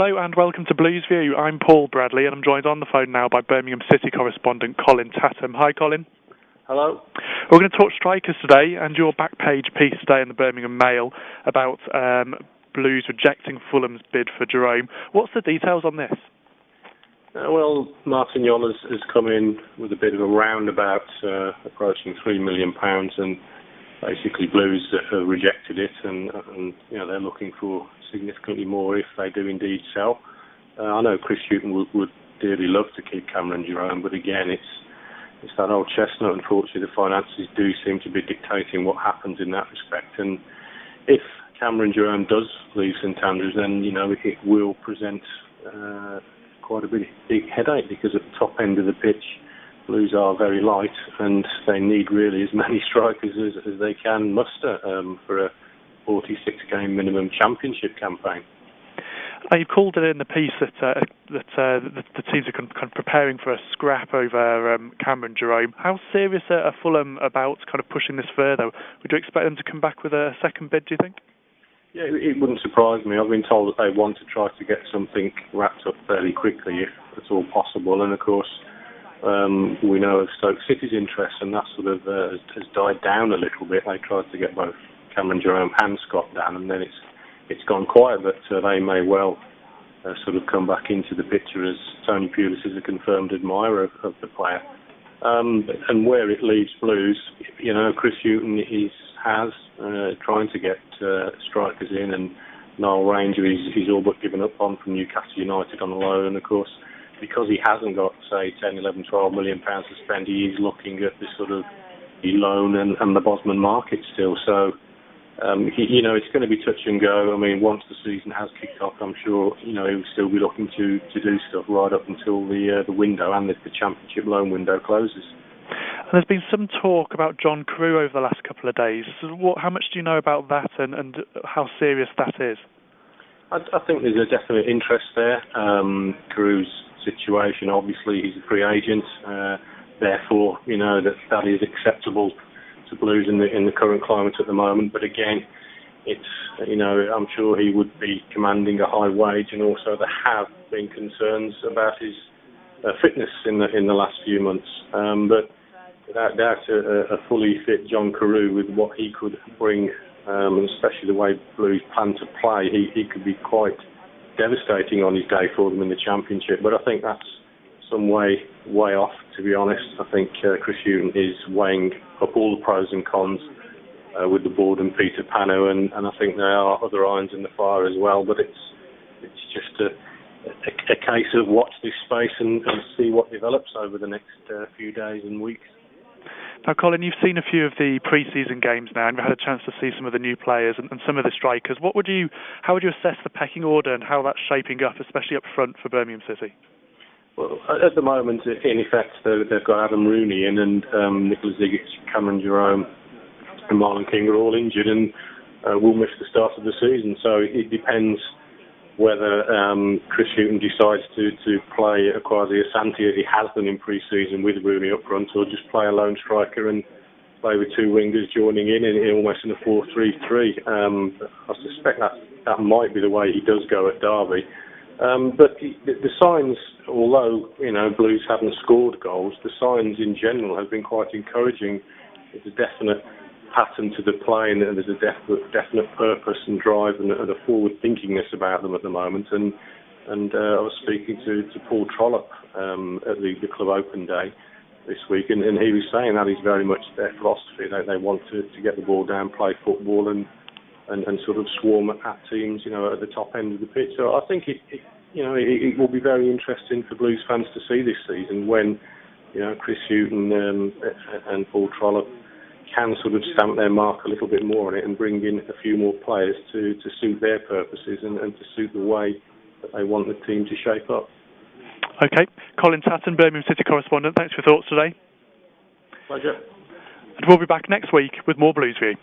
Hello and welcome to Blues View. I'm Paul Bradley and I'm joined on the phone now by Birmingham City correspondent Colin Tatham. Hi Colin. Hello. We're going to talk strikers today, and your back page piece today in the Birmingham Mail about Blues rejecting Fulham's bid for Jerome. What's the details on this? Well, Martin Yoll has come in with a bit of a roundabout, approaching £3 million, and basically Blues have rejected it, and they're looking for significantly more if they do indeed sell. I know Chris Hughton would dearly love to keep Cameron Jerome, but again, it's that old chestnut. Unfortunately, the finances do seem to be dictating what happens in that respect. And if Cameron Jerome does leave St Andrews, then it will present quite a big headache, because at the top end of the pitch, Blues are very light, and they need really as many strikers as they can muster for a 46-game minimum championship campaign. You called it in the piece that the teams are kind of preparing for a scrap over Cameron Jerome. How serious are Fulham about kind of pushing this further? Would you expect them to come back with a second bid, do you think? Yeah, it wouldn't surprise me. I've been told that they want to try to get something wrapped up fairly quickly, if at all possible. And of course, we know of Stoke City's interest, and that sort of has died down a little bit. They tried to get both Cameron Jerome and Scott down, and then it's gone quiet, but they may well sort of come back into the picture, as Tony Pulis is a confirmed admirer of the player. And where it leaves Blues, Chris Hughton has trying to get strikers in, and Niall Ranger he's all but given up on from Newcastle United on a loan, and of course, because he hasn't got, say, 10, 11, 12 million pounds to spend, he is looking at the sort of the loan and the Bosman market still. So, it's going to be touch and go. I mean, once the season has kicked off, I'm sure, he'll still be looking to do stuff right up until the window and the championship loan window closes. And there's been some talk about John Carew over the last couple of days. So how much do you know about that, and how serious that is? I think there's a definite interest there. Carew's situation, obviously, he's a free agent. Therefore, that is acceptable to Blues in the current climate at the moment. But again, it's I'm sure he would be commanding a high wage, and also there have been concerns about his fitness in the last few months. But without doubt, a fully fit John Carew with what he could bring, and especially the way Blues plan to play, he could be quite devastating on his day for them in the Championship. But I think that's some way off, to be honest. I think Chris Hughton is weighing up all the pros and cons with the board and Peter Pano, and I think there are other irons in the fire as well. But it's just a case of watch this space and see what develops over the next few days and weeks. Now, Colin, you've seen a few of the pre-season games now, and you've had a chance to see some of the new players and some of the strikers. How would you assess the pecking order and how that's shaping up, especially up front for Birmingham City? Well, at the moment, in effect, they've got Adam Rooney in, and Nicola Zigic, Cameron Jerome and Marlon King are all injured and will miss the start of the season. So it depends whether Chris Hughton decides to play Kwasi Asante, as he has done in pre-season, with Rooney up front, or just play a lone striker and play with two wingers joining in almost in a 4-3-3. I suspect that might be the way he does go at Derby. But the signs, although Blues haven't scored goals, the signs in general have been quite encouraging. There's a definite pattern to the play, and there's a definite purpose and drive and a forward-thinkingness about them at the moment. And I was speaking to Paul Trollope at the Club Open Day this week, and he was saying that is very much their philosophy. They want to get the ball down, play football, and sort of swarm at teams, at the top end of the pitch. So I think it will be very interesting for Blues fans to see this season when, Chris Hughton and Paul Trollope can sort of stamp their mark a little bit more on it and bring in a few more players to suit their purposes and to suit the way that they want the team to shape up. Okay. Colin Tatham, Birmingham City correspondent, thanks for your thoughts today. Pleasure. And we'll be back next week with more Blues View.